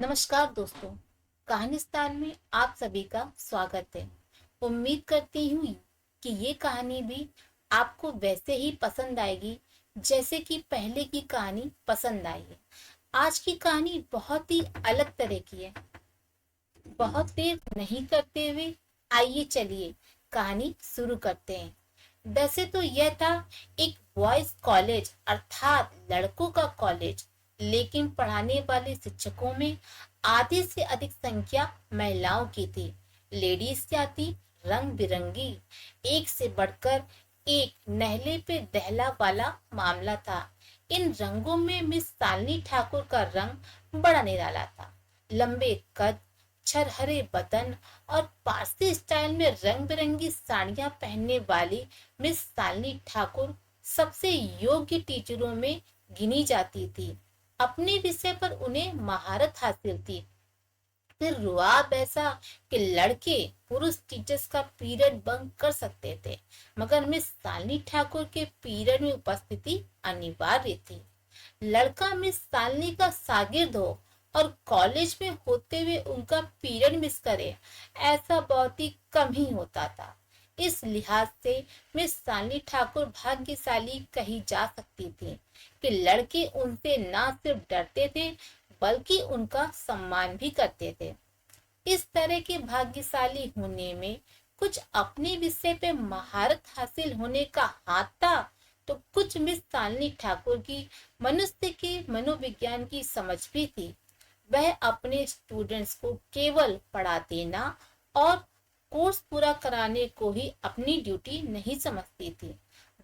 नमस्कार दोस्तों। कहानिस्तान में आप सभी का स्वागत है। उम्मीद करती हूँ कि ये कहानी भी आपको वैसे ही पसंद आएगी जैसे कि पहले की कहानी पसंद आई है। आज की कहानी बहुत ही अलग तरह की है। बहुत देर नहीं करते हुए आइए चलिए कहानी शुरू करते हैं। वैसे तो यह था एक बॉयज कॉलेज अर्थात लड़कों का कॉलेज, लेकिन पढ़ाने वाले शिक्षकों में आधे से अधिक संख्या महिलाओं की थी। लेडीज क्या थी? रंग बिरंगी, एक से बढ़कर एक, नहले पे दहला वाला मामला था। इन रंगों में मिस शालिनी ठाकुर का रंग बड़ा निराला था। लंबे कद, छरहरे बदन और पारसी स्टाइल में रंग बिरंगी साड़ियां पहनने वाली मिस शालिनी ठाकुर सबसे योग्य टीचरों में गिनी जाती थी। अपने विषय पर उन्हें महारत हासिल थी। फिर रुआब ऐसा कि लड़के पुरुष टीचर्स का पीरियड बंक कर सकते थे, मगर मिस शालिनी ठाकुर के पीरियड में उपस्थिति अनिवार्य थी। लड़का मिस शालिनी का शागिर्द हो और कॉलेज में होते हुए उनका पीरियड मिस करे, ऐसा बहुत ही कम ही होता था। इस लिहाज से मिस शालिनी ठाकुर भाग्यशाली कही जा सकती थी कि लड़के उनसे ना सिर्फ डरते थे बल्कि उनका सम्मान भी करते थे। इस तरह के भाग्यशाली होने में कुछ अपने विषय पे महारत हासिल होने का हाथ था, तो कुछ मिस शालिनी ठाकुर की मनुष्य के मनोविज्ञान की समझ भी थी। वह अपने स्टूडेंट्स को केवल पढ़ा देना और कोर्स पूरा कराने को ही अपनी ड्यूटी नहीं समझती थी,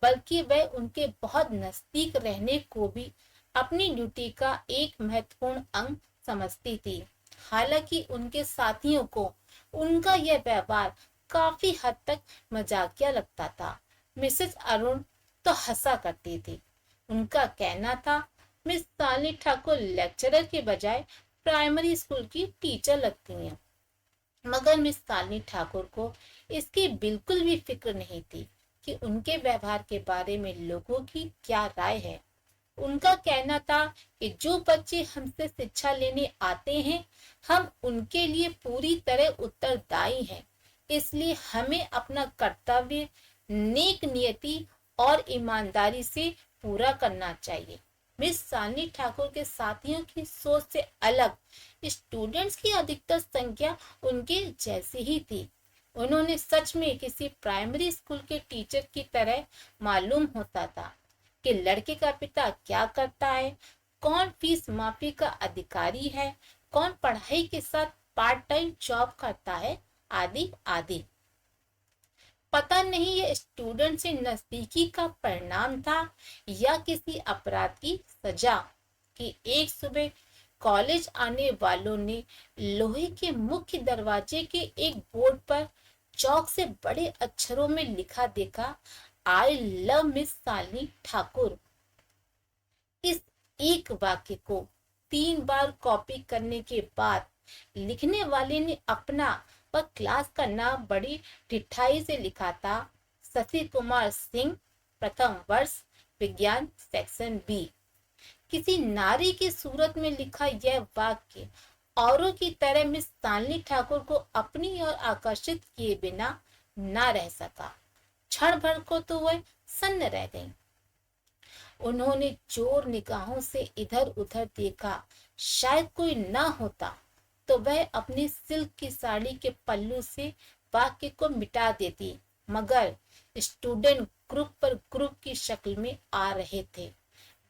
बल्कि वह उनके बहुत नजदीक रहने को भी अपनी ड्यूटी का एक महत्वपूर्ण अंग समझती थी। हालांकि उनके साथियों को उनका यह व्यवहार काफी हद तक मजाकिया लगता था। मिसेस अरुण तो हंसा करती थी। उनका कहना था, मिस शालिनी ठाकुर लेक्चरर के बजाय प्राइमरी स्कूल की टीचर लगती हैं। मगर मिस शालिनी ठाकुर को इसकी बिल्कुल भी फिक्र नहीं थी कि उनके व्यवहार के बारे में लोगों की क्या राय है। उनका कहना था कि जो बच्चे हमसे शिक्षा लेने आते हैं, हम उनके लिए पूरी तरह उत्तरदायी हैं। इसलिए हमें अपना कर्तव्य नेक नियति और ईमानदारी से पूरा करना चाहिए। मिस शालिनी ठाकुर के साथियों की सोच से अलग स्टूडेंट्स की अधिकतर संख्या उनके जैसी ही थी। उन्होंने सच में किसी प्राइमरी स्कूल के टीचर की तरह मालूम होता था कि लड़के का पिता क्या करता है, कौन फीस माफी का अधिकारी है, कौन पढ़ाई के साथ पार्ट टाइम जॉब करता है, आदि आदि। पता नहीं ये स्टूडेंट से नजदीकी का परिणाम था या किसी अपराध की सजा कि एक सुबह कॉलेज आने वालों ने लोहे के मुख्य दरवाजे के एक बोर्ड पर चौक से बड़े अक्षरों में लिखा देखा, I love miss Shalini Thakur. इस एक वाक्य को 3 बार कॉपी करने के बाद लिखने वाले ने अपना व क्लास का नाम बड़ी ढिठाई से लिखा था, शशि कुमार सिंह, प्रथम वर्ष, विज्ञान, सेक्शन बी। किसी नारी की सूरत में लिखा यह वाक्य औरों की तरह मिस शालिनी ठाकुर को अपनी ओर आकर्षित किए बिना ना रह सका। क्षण भर को तो वह सन्न रह गई। उन्होंने चोर निगाहों से इधर उधर देखा। शायद कोई ना होता तो वह अपनी सिल्क की साड़ी के पल्लू से वाक्य को मिटा देती, मगर स्टूडेंट ग्रुप पर ग्रुप की शक्ल में आ रहे थे।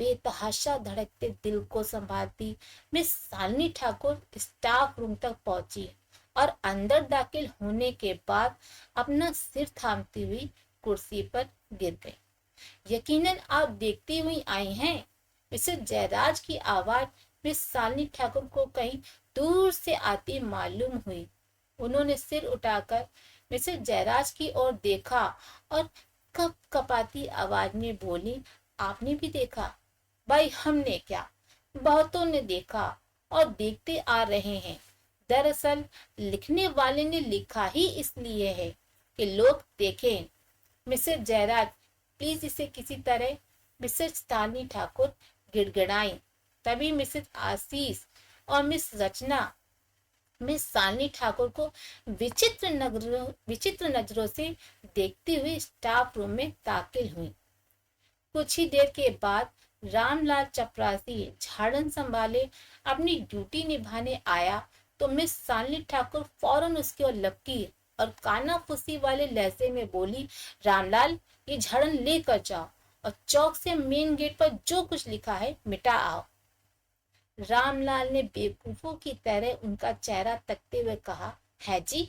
बेतहाशा धड़कते दिल को संभालती miss Shalini Thakur staff room तक पहुंची और अंदर दाखिल होने के बाद अपना सिर थामती हुई कुर्सी पर गिर गई। यकीनन आप देखती हुई आई हैं। मिसेस जयराज की आवाज मिस शालिनी ठाकुर को कहीं दूर से आती मालूम हुई। उन्होंने सिर उठाकर मिसेस जयराज की ओर देखा और कप कपाती आवाज में बोली, आपने भी देखा? भाई हमने क्या, बहुतों ने देखा और देखते आ रहे हैं। दरअसल लिखने वाले ने लिखा ही इसलिए है कि लोग देखें। मिसेस जयराज, प्लीज इसे किसी तरह। मिसेस शालिनी ठाकुर गिड़गिड़ाई। तभी मिसेस आशीष और मिस शालिनी ठाकुर को विचित्र नजरों से देखती हुई स्टाफ रूम में दाखिल हुई। कुछ ही देर के बाद रामलाल चपरासी झाड़न संभाले अपनी ड्यूटी निभाने आया तो मिस शालिनी ठाकुर फौरन उसकी ओर लपकी और कानाफूसी वाले लहजे में बोली, रामलाल, ये झाड़न लेकर जाओ और चौक से मेन गेट पर जो कुछ लिखा है मिटा आओ। रामलाल ने बेवकूफों की तरह उनका चेहरा तकते हुए कहा, है जी।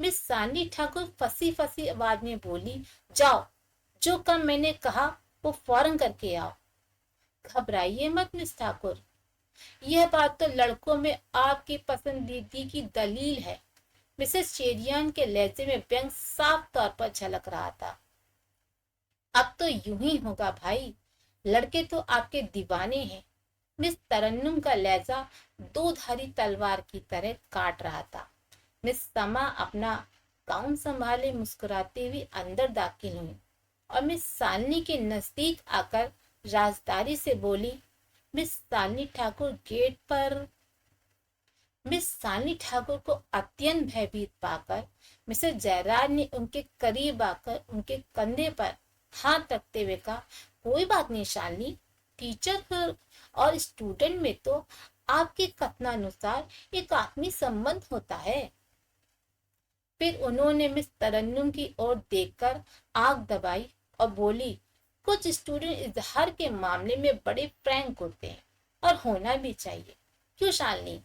मिस शालिनी ठाकुर फंसी फंसी आवाज में बोली, जाओ, जो काम मैंने कहा वो फौरन करके आओ। घबराइए मत मिस ठाकुर, यह बात तो लड़कों में आपकी पसंदीदगी की दलील है। मिसेस चेरियान के लहजे में व्यंग साफ तौर पर झलक रहा था। अब तो यूं ही होगा भाई, लड़के तो आपके दीवाने हैं। मिस तरन्नुम का लहजा दो धारी तलवार की तरह काट रहा था। मिस समा अपना गाउन संभाले मुस्कुराती हुई अंदर दाखिल हुई और मिस शालिनी के नजदीक आकर राजदारी से बोली, मिस शालिनी ठाकुर गेट पर। मिस शालिनी ठाकुर को अत्यंत भयभीत पाकर मिसेस जयराज ने उनके करीब आकर उनके कंधे पर हाथ रखते हुए कहा, कोई बात नहीं शालिनी, टीचर और स्टूडेंट में तो आपके कथनानुसार एक आत्मीय संबंध होता है। फिर उन्होंने मिस तरन्नुम की ओर देखकर आंख दबाई और बोली, कुछ स्टूडेंट इजहार के मामले में बड़े फ्रैंक होते हैं और होना भी चाहिए। क्यों शालिनी,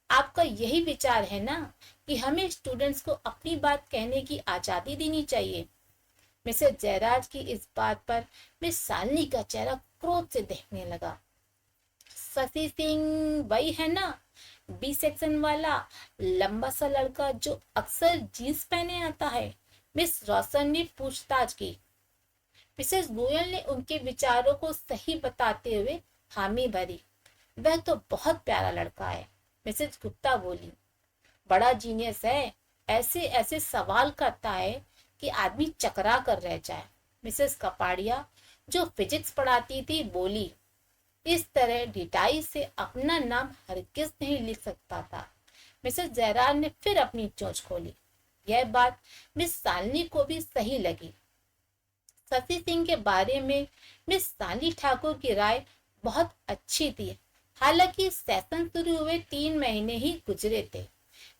आपका यही विचार है ना कि हमें स्टूडेंट्स को अपनी बात कहने की आजादी देनी चाहिए? मिसेस जयराज की इस बात पर मिस शालिनी का चेहरा क्रोध से दहकने लगा। शशि सिंह वही है ना, बी सेक्शन वाला लंबा सा लड़का जो अक्सर जींस पहने आता है? मिस रोशन ने पूछताछ की। मिसेस गोयल ने उनके विचारों को सही बताते हुए हामी भरी। वह तो बहुत प्यारा लड़का है। मिसेस गुप्ता बोली, बड़ा जीनियस है, ऐसे ऐसे सवाल करता है कि आदमी चकरा कर रह जाए। मिसेस कपाड़िया जो फिजिक्स पढ़ाती थी बोली, इस तरह ढिठाई से अपना नाम हरगिज नहीं लिख सकता था। मिसेस जयराज ने फिर अपनी चोंच खोली। यह बात मिस शालिनी को भी सही लगी। शशि सिंह के बारे में मिस शालिनी ठाकुर की राय बहुत अच्छी थी। हालांकि सेशन शुरू हुए 3 महीने ही गुजरे थे,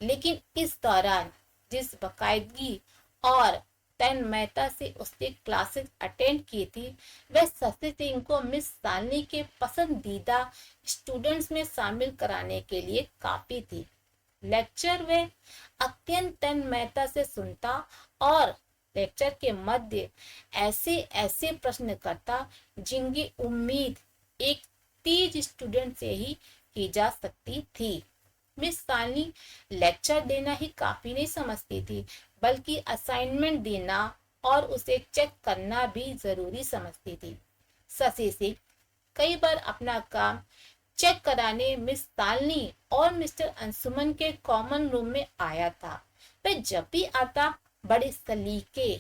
लेकिन इस दौरान जिस बाकायदगी और तन्मयता से उसने क्लासेस अटेंड की थी, वह शशि सिंह को मिस शालिनी के पसंदीदा स्टूडेंट्स में शामिल कराने के लिए काफी थी। लेक्चर वह अत्यंत तन्मयता से सुनता और लेक्चर के मध्य ऐसे ऐसे प्रश्न करता जिनकी उम्मीद एक तेज स्टूडेंट से ही की जा सकती थी। मिस शालिनी लेक्चर देना ही काफी नहीं समझती थी, बल्कि असाइनमेंट देना और उसे चेक करना भी जरूरी समझती थी। शशि सिंह कई बार अपना काम चेक कराने मिस शालिनी और मिस्टर अंशुमन के कॉमन रूम में आया था। वह जब भी आता बड़े सलीके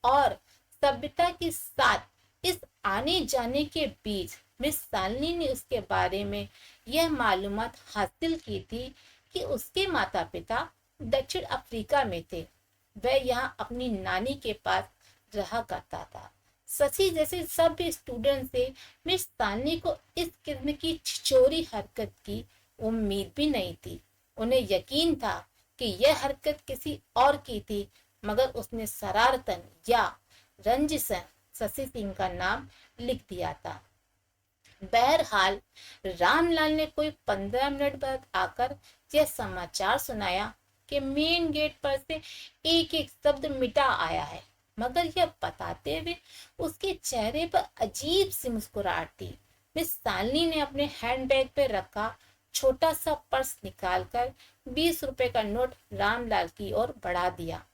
और सभ्यता के साथ इस आने जाने के बीच मिस शालिनी ने उसके बारे में यह मालूमात हासिल की थी कि उसके माता पिता दक्षिण अफ्रीका में थे। वह यहाँ अपनी नानी के पास रहा करता था। शशि जैसे सभी स्टूडेंट से मिस शालिनी को इस किस्म की छिछोरी हरकत की उम्मीद भी नहीं थी। उन्हें यकीन था कि यह हरकत किसी और की थी, मगर उसने शरारतन या रंजिशन शशि सिंह का नाम लिख दिया था। बहरहाल रामलाल ने कोई 15 मिनट बाद आकर यह समाचार सुनाया कि मेन गेट पर से एक एक शब्द मिटा आया है, मगर यह बताते हुए उसके चेहरे पर अजीब सी मुस्कुराहट थी। मिस शालिनी ने अपने हैंडबैग पे रखा छोटा सा पर्स निकालकर 20 रुपए का नोट रामलाल की ओर बढ़ा दिया,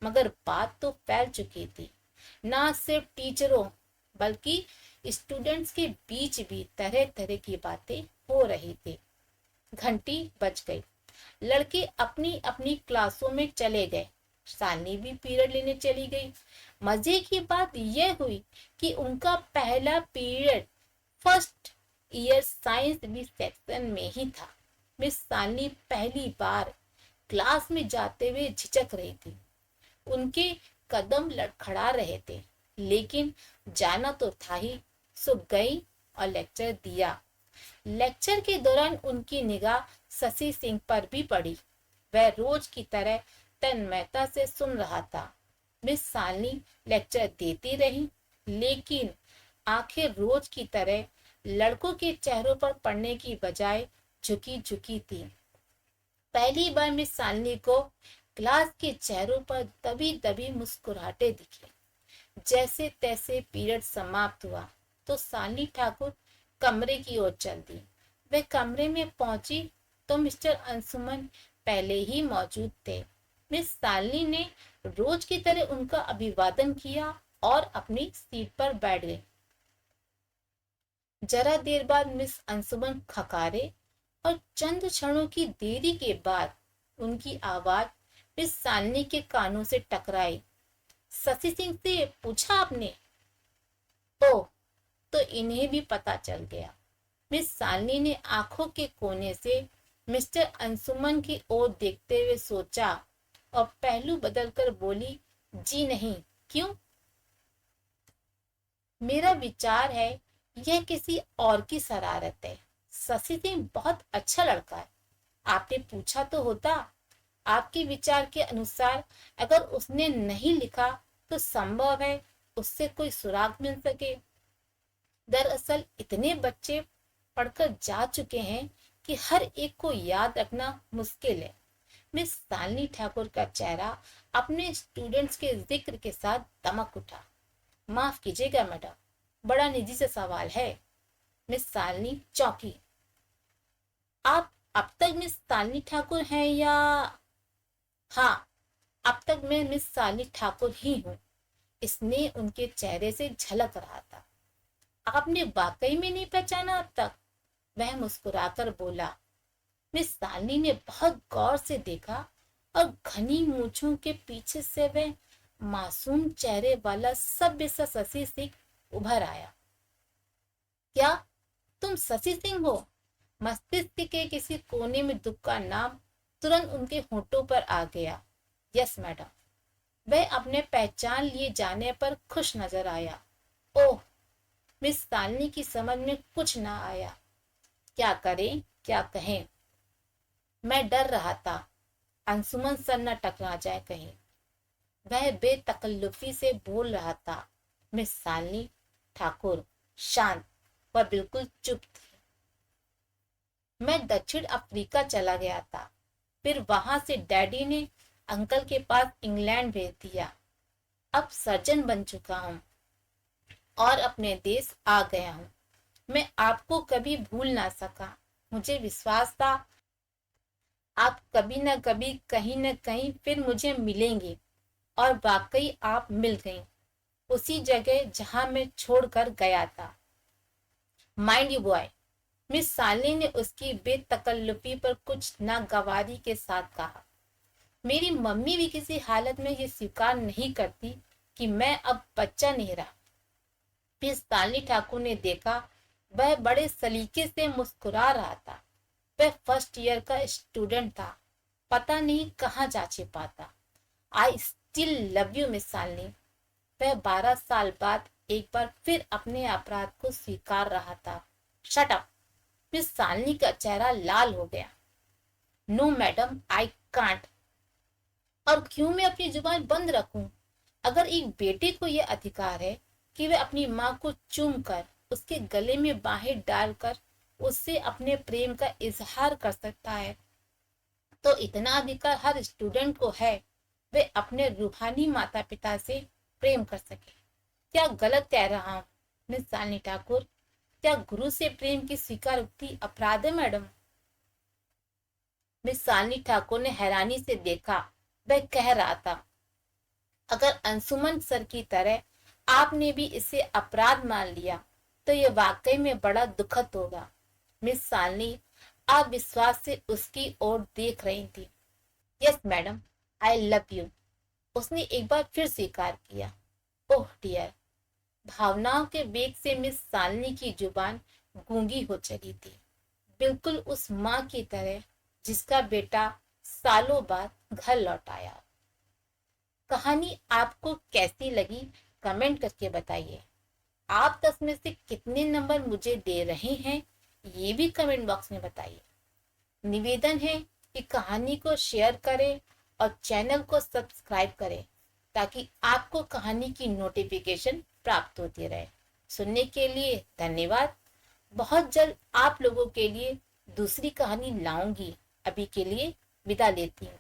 मगर बात तो फैल चुकी थी। ना सिर्फ टीचरों बल्कि स्टूडेंट्स के बीच भी तरह तरह की बातें हो रही थी। घंटी बज गई। लड़के अपनी अपनी क्लासों में चले गए। शालिनी भी पीरियड लेने चली गई। मजे की बात यह हुई कि उनका पहला period first year science B section में ही था। मिस सालनी पहली बार क्लास में जाते हुए झिझक रही थी। उनके कदम लड़खड़ा रहे थे, लेकिन जाना तो था ही। सो गई और लेक्चर दिया। लेक्चर के दौरान उनकी निगाह शशि सिंह पर भी पड़ी। वह रोज की तरह तन्मयता से सुन रहा था। मिस सालनी लेक्चर देती रही, लेकिन आंखें रोज की तरह लड़कों के चेहरों पर पड़ने की बजाय झुकी झुकी थी। पहली बार मिस सालनी को क्लास के चेहरों पर दबी दबी मुस्कुराहटें दिखी। जैसे तैसे पीरियड समाप्त हुआ तो सालनी ठाकुर कमरे की ओर चल दी। वह कमरे में पहुंची तो मिस्टर अंशुमन पहले ही मौजूद थे। मिस सालनी ने रोज की तरह उनका अभिवादन किया और अपनी सीट पर बैठ गई। जरा देर बाद मिस अंशुमन खकारे और चंद क्षणों की देरी के बाद उनकी आवाज मिस सालनी के कानों से टकराई। शशि सिंह से पूछा आपने? ओह, तो इन्हें भी पता चल गया। मिस सालनी ने आंखों के कोने से मिस्टर अंशुमन की ओर देखते हुए सोचा और पहलू बदलकर बोली, जी नहीं। क्यों? मेरा विचार है यह किसी और की शरारत है। शशि सिंह बहुत अच्छा लड़का है। आपने पूछा तो होता। आपके विचार के अनुसार अगर उसने नहीं लिखा तो संभव है उससे कोई सुराग मिल सके। दरअसल इतने बच्चे पढ़कर जा चुके हैं कि हर एक को याद रखना मुश्किल है। मिस सालनी ठाकुर का चेहरा अपने स्टूडेंट्स के जिक्र के साथ दमक उठा। माफ कीजिएगा मैडम, बड़ा निजी से सवाल है। मिस सालनी चौंकी। आप अब तक मिस सालनी ठाकुर हैं या? हाँ, अब तक मैं मिस सालनी ठाकुर ही हूँ। इसने उनके चेहरे से झलक रहा था। आपने वाकई में नहीं पहचाना अब तक? वह मुस्कुराकर बोला। मिस सालनी ने बहुत गौर से देखा और घनी मूंछों के पीछे से वह मासूम चेहरे वाला सभ्य सा शशि सिंह उभर आया। क्या तुम शशि सिंह हो? मस्तिष्क के किसी कोने में दुख का नाम तुरंत उनके होठों पर आ गया। Yes madam. वह अपने पहचान लिए जाने पर खुश नजर आया। ओह, मिस सालनी की समझ में कुछ ना आया। क्या करें क्या कहें। मैं डर रहा था अंशुमन सर न टकरा जाए कहीं। वह बेतकल्लुफी से बोल रहा था। मिस सालनी ठाकुर शांत व बिल्कुल चुप थी। मैं दक्षिण अफ्रीका चला गया था। फिर वहां से डैडी ने अंकल के पास इंग्लैंड भेज दिया। अब सर्जन बन चुका हूँ और अपने देश आ गया हूँ। मैं आपको कभी भूल ना सका। मुझे विश्वास था आप कभी न कभी कहीं न कहीं फिर मुझे मिलेंगे, और वाकई आप मिल गईं, उसी जगह जहां मैं छोड़कर गया था। Mind you boy, miss Shalini ने उसकी बेतकल्लुफी पर कुछ नागवारी के साथ कहा। मेरी मम्मी भी किसी हालत में ये स्वीकार नहीं करती कि मैं अब बच्चा नहीं रहा। मिस सालनी ठाकुर ने देखा वह बड़े सलीके से मुस्कुरा रहा था। वह फर्स्ट ईयर का स्टूडेंट था। पता नहीं कहाँ जा छिपा था। I still love you miss Shalini. वह 12 साल बाद एक बार फिर अपने अपराध को स्वीकार रहा था। Shut up. मिस सालनी का चेहरा लाल हो गया। No madam, I can't. और क्यों मैं अपनी जुबान बंद रखूं? अगर एक बेटे को यह अधिकार है कि वह अपनी माँ को चूम कर उसके गले में बाहें डालकर उससे अपने प्रेम का इजहार कर सकता है, तो इतना अधिकार हर स्टूडेंट को है वे अपने रूहानी माता पिता से प्रेम कर सके। क्या गलत कह रहा हूँ मिस सालनी ठाकुर? क्या गुरु से प्रेम की स्वीकारोक्ति अपराध है मैडम? मिस सालनी ठाकुर ने हैरानी से देखा। वह कह रहा था, अगर अंशुमन सर की तरह आपने भी इसे अपराध मान लिया तो यह वाकई में बड़ा दुखद होगा। मिस सालनी आप विश्वास से उसकी ओर देख रही थी। Yes madam, I love you. उसने एक बार फिर स्वीकार किया। Oh dear. भावनाओं के वेग से मिस सालनी की जुबान गूंगी हो चली थी, बिल्कुल उस माँ की तरह जिसका बेटा सालों बाद घर लौट आया। कहानी आपको कैसी लगी कमेंट करके बताइए। आप 10 में से कितने नंबर मुझे दे रहे हैं ये भी कमेंट बॉक्स में बताइए। निवेदन है कि कहानी को शेयर करें और चैनल को सब्सक्राइब करें ताकि आपको कहानी की नोटिफिकेशन प्राप्त होती रहे। सुनने के लिए धन्यवाद। बहुत जल्द आप लोगों के लिए दूसरी कहानी लाऊंगी। अभी के लिए विदा लेती हूँ।